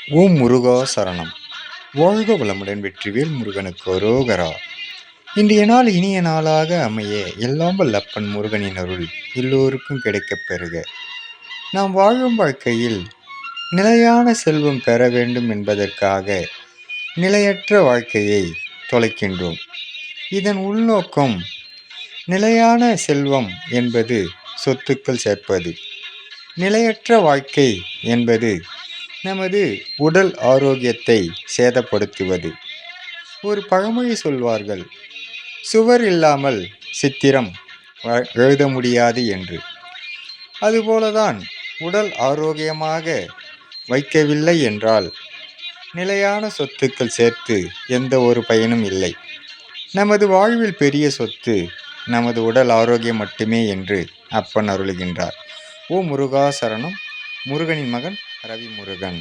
ஓம் முருகா சரணம். வாழ்க வளமுடன். வெற்றிவேல் முருகனுக்கு அரோகரா. இன்றைய நாள் இனிய நாளாக அமைய எல்லாம் வல்ல அப்பன் முருகனின் அருள் எல்லோருக்கும் கிடைக்கப் பெறுக. நாம் வாழும் வாழ்க்கையில் நிலையான செல்வம் பெற வேண்டும் என்பதற்காக நிலையற்ற வாழ்க்கையை தொலைக்கின்றோம். இதன் உள்நோக்கம் நிலையான செல்வம் என்பது சொத்துக்கள் சேர்ப்பது, நிலையற்ற வாழ்க்கை என்பது நமது உடல் ஆரோக்கியத்தை சேதப்படுத்துவது. ஒரு பழமொழி சொல்வார்கள், சுவர் இல்லாமல் சித்திரம் எழுத முடியாது என்று. அதுபோலதான் உடல் ஆரோக்கியமாக வைக்கவில்லை என்றால் நிலையான சொத்துக்கள் சேர்த்து எந்த ஒரு பயனும் இல்லை. நமது வாழ்வில் பெரிய சொத்து நமது உடல் ஆரோக்கியம் மட்டுமே என்று அப்பன் அருளுகின்றார். ஓ முருகா சரணம். முருகனின் மகன் ரவி முருகன்.